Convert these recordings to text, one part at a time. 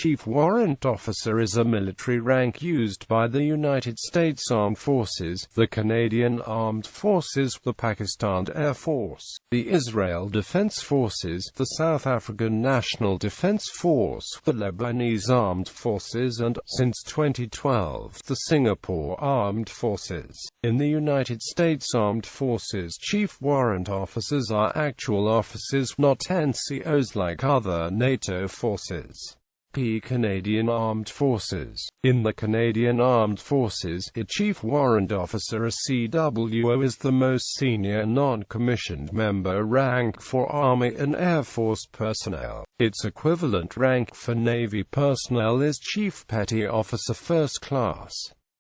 Chief Warrant Officer is a military rank used by the United States Armed Forces, the Canadian Armed Forces, the Pakistan Air Force, the Israel Defense Forces, the South African National Defense Force, the Lebanese Armed Forces and, since 2012, the Singapore Armed Forces. In the United States Armed Forces, Chief Warrant Officers are actual officers, not NCOs like other NATO forces. Canadian Armed Forces. In the Canadian Armed Forces, a Chief Warrant Officer, a CWO, is the most senior non-commissioned member rank for Army and Air Force personnel. Its equivalent rank for Navy personnel is Chief Petty Officer First Class.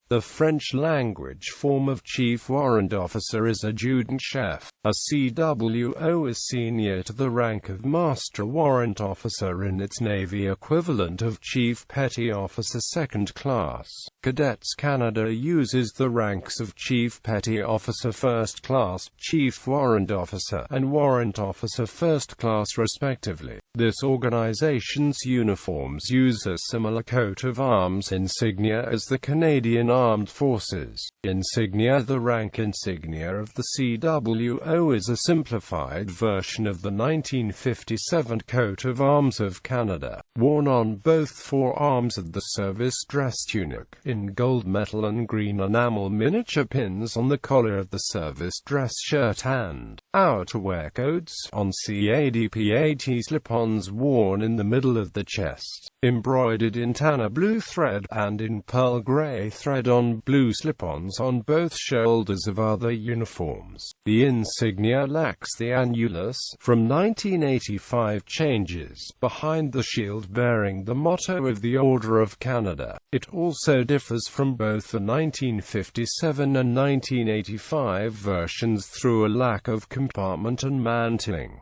The French-language form of Chief Warrant Officer is Adjutant-Chef. A CWO is senior to the rank of Master Warrant Officer in its Navy equivalent of Chief Petty Officer Second Class. Cadets Canada uses the ranks of Chief Petty Officer First Class, Chief Warrant Officer, and Warrant Officer First Class respectively. This organization's uniforms use a similar coat of arms insignia as the Canadian Armed Forces. Insignia. The rank insignia of the CWO is a simplified version of the 1957 coat of arms of Canada, worn on both forearms of the service dress tunic, in gold metal and green enamel, miniature pins on the collar of the service dress shirt and outerwear coats on CADPAT, slip-ons worn in the middle of the chest, embroidered in tanner blue thread, and in pearl gray thread on blue slip-ons on both shoulders of other uniforms. The insignia lacks the annulus, from 1985 changes, behind the shield bearing the motto of the Order of Canada. It also differs from both the 1957 and 1985 versions through a lack of compartment and mantling.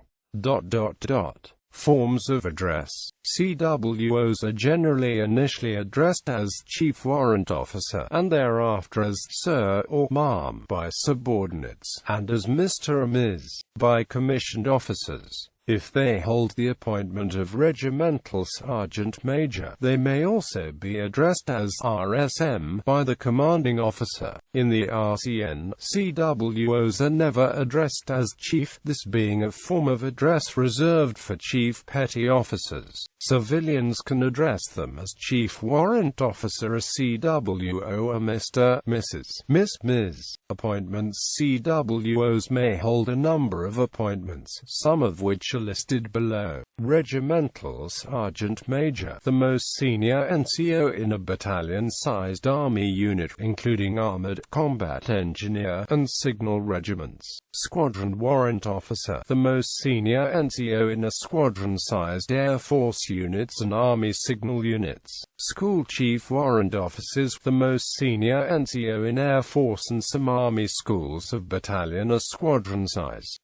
Forms of address. CWOs are generally initially addressed as Chief Warrant Officer, and thereafter as Sir or Ma'am by subordinates, and as Mr. or Ms. by commissioned officers. If they hold the appointment of Regimental Sergeant Major, they may also be addressed as RSM by the commanding officer. In the RCN, CWOs are never addressed as Chief, this being a form of address reserved for Chief Petty Officers. Civilians can address them as Chief Warrant Officer, a CWO, a Mr., Mrs., Miss, Ms. Appointments. CWOs may hold a number of appointments, some of which are listed below. Regimental Sergeant Major, the most senior NCO in a battalion-sized Army unit, including Armored Combat Engineer and Signal regiments. Squadron Warrant Officer, the most senior NCO in a squadron-sized Air Force units and Army Signal units. School Chief Warrant Officers, the most senior NCO in Air Force and some Army schools of battalion or squadron size.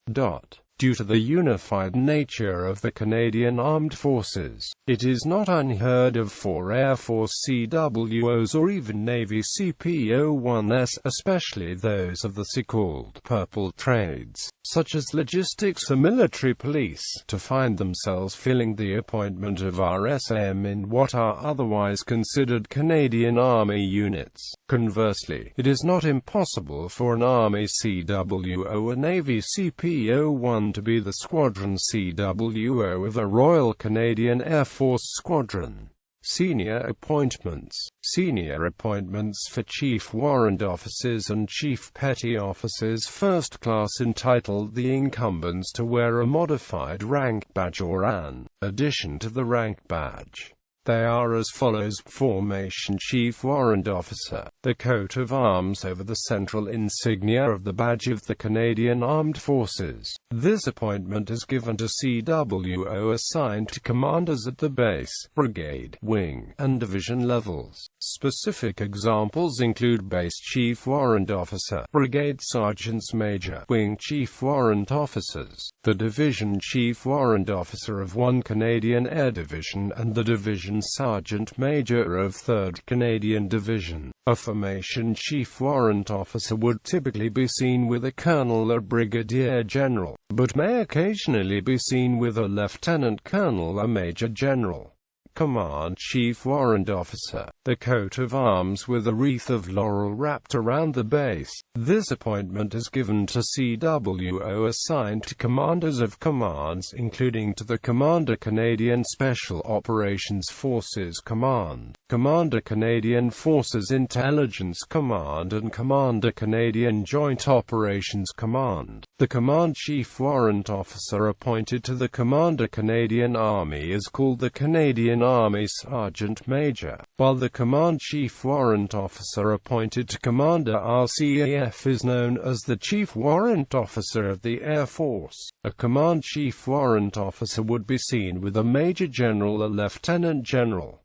Due to the unified nature of the Canadian Armed Forces, it is not unheard of for Air Force CWOs or even Navy CPO-1s, especially those of the so-called purple trades, such as logistics or military police, to find themselves filling the appointment of RSM in what are otherwise considered Canadian Army units. Conversely, it is not impossible for an Army CWO or Navy CPO-1 to be the squadron CWO of a Royal Canadian Air Force squadron. Senior appointments. Senior appointments for Chief Warrant Officers and Chief Petty Officers First Class entitle the incumbents to wear a modified rank badge or an addition to the rank badge. They are as follows. Formation. Chief Warrant Officer, the coat of arms over the central insignia of the badge of the Canadian Armed Forces. This appointment is given to CWO assigned to commanders at the base, brigade, wing, and division levels. Specific examples include Base Chief Warrant Officer, Brigade Sergeants Major, Wing Chief Warrant Officers, the Division Chief Warrant Officer of 1 Canadian Air Division, and the Division Sergeant Major of 3rd Canadian Division. A Formation Chief Warrant Officer would typically be seen with a Colonel or Brigadier General, but may occasionally be seen with a Lieutenant Colonel or Major General. Command Chief Warrant Officer. The coat of arms with a wreath of laurel wrapped around the base. This appointment is given to CWO assigned to commanders of commands, including to the Commander Canadian Special Operations Forces Command, Commander Canadian Forces Intelligence Command and Commander Canadian Joint Operations Command. The Command Chief Warrant Officer appointed to the Commander Canadian Army is called the Canadian Army Sergeant Major, while the Command Chief Warrant Officer appointed to Commander RCAF is known as the Chief Warrant Officer of the Air Force. A Command Chief Warrant Officer would be seen with a Major General or Lieutenant General.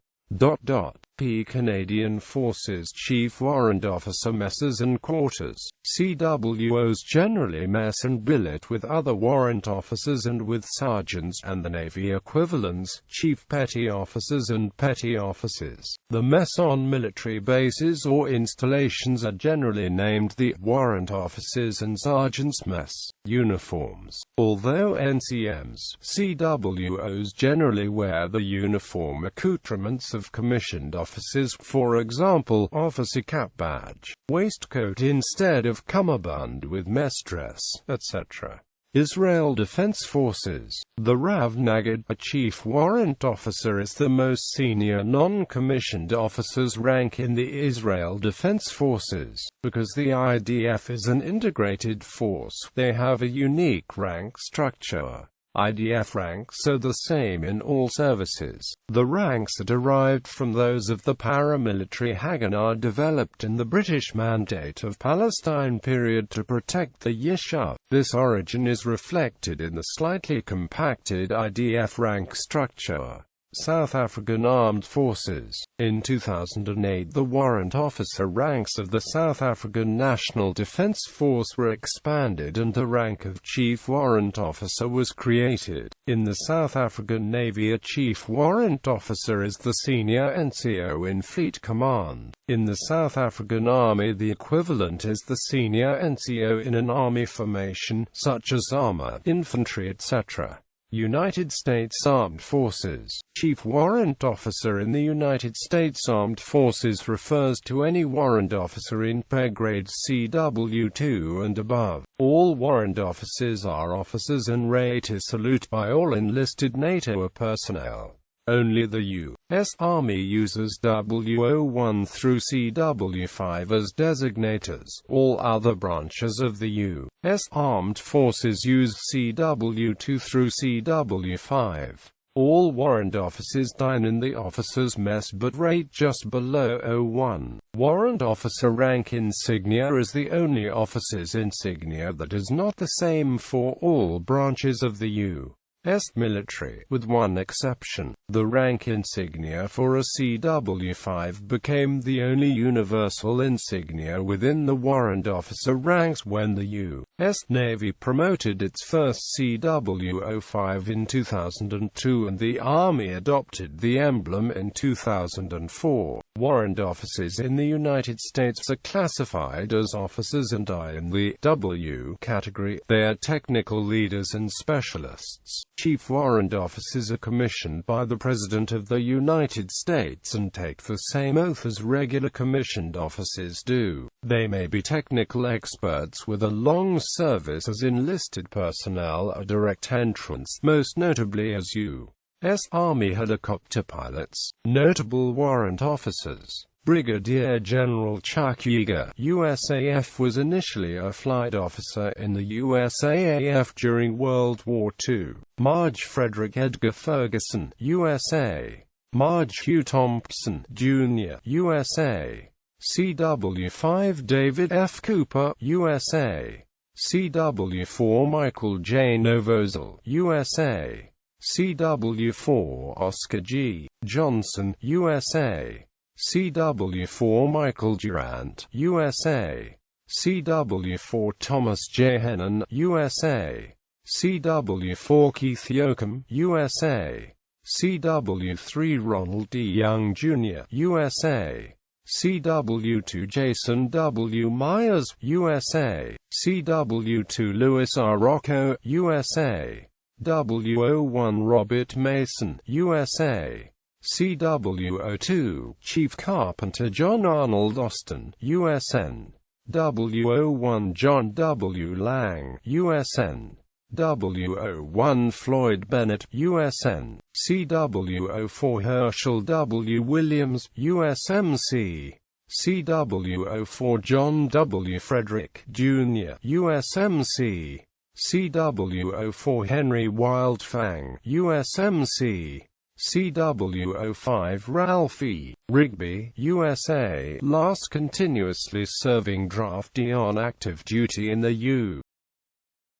P. Canadian Forces Chief Warrant Officer Messes and Quarters. CWOs generally mess and billet with other warrant officers and with sergeants and the Navy equivalents, chief petty officers and petty officers. The mess on military bases or installations are generally named the Warrant Officers and Sergeants' Mess. Uniforms. Although NCMs, CWOs generally wear the uniform accoutrements of commissioned officers, for example, officer cap badge, waistcoat instead of cummerbund with mess dress, etc. Israel Defense Forces. The Rav Nagid, a Chief Warrant Officer, is the most senior non-commissioned officer's rank in the Israel Defense Forces. Because the IDF is an integrated force, they have a unique rank structure. IDF ranks are the same in all services. The ranks are derived from those of the paramilitary Haganah developed in the British Mandate of Palestine period to protect the Yishuv. This origin is reflected in the slightly compacted IDF rank structure. South African Armed Forces. In 2008, the warrant officer ranks of the South African National Defence Force were expanded and the rank of Chief Warrant Officer was created. In the South African Navy, a Chief Warrant Officer is the senior NCO in Fleet Command. In the South African Army, the equivalent is the senior NCO in an army formation, such as armor, infantry, etc. United States Armed Forces. Chief Warrant Officer in the United States Armed Forces refers to any warrant officer in pay grade CW2 and above. All warrant officers are officers and rated salute by all enlisted NATO personnel. Only the U.S. Army uses W01 through CW5 as designators. All other branches of the U.S. Armed Forces use CW2 through CW5. All warrant officers dine in the officers' mess but rate just below 01. Warrant officer rank insignia is the only officer's insignia that is not the same for all branches of the U.S. military, with one exception. The rank insignia for a CW5 became the only universal insignia within the warrant officer ranks when the U.S. Navy promoted its first CW05 in 2002 and the Army adopted the emblem in 2004. Warrant officers in the United States are classified as officers and are in the W category. They are technical leaders and specialists. Chief warrant officers are commissioned by the President of the United States and take the same oath as regular commissioned officers do. They may be technical experts with a long service as enlisted personnel or direct entrance, most notably as U.S. Army helicopter pilots. Notable warrant officers. Brigadier General Chuck Yeager, USAF, was initially a flight officer in the USAAF during World War II. Marge Frederick Edgar Ferguson, USA. Marge Hugh Thompson, Jr., USA. CW5 David F. Cooper, USA. CW4 Michael J. Novosel, USA. CW4 Oscar G. Johnson, USA. CW4 Michael Durant, USA. CW4 Thomas J. Hennon, USA. CW4 Keith Yoakum, USA. CW3 Ronald D. Young, Jr., USA. CW2 Jason W. Myers, USA. CW2 Louis R. Rocco, USA. W01 Robert Mason, USA. CW02, Chief Carpenter John Arnold Austin, USN. W01 John W. Lang, USN. W01 Floyd Bennett, USN. CW04 Herschel W. Williams, USMC. CW04 John W. Frederick, Jr., USMC. CW04 Henry Wildfang, USMC. CW05 Ralph E. Rigby, USA, last continuously serving draftee on active duty in the U.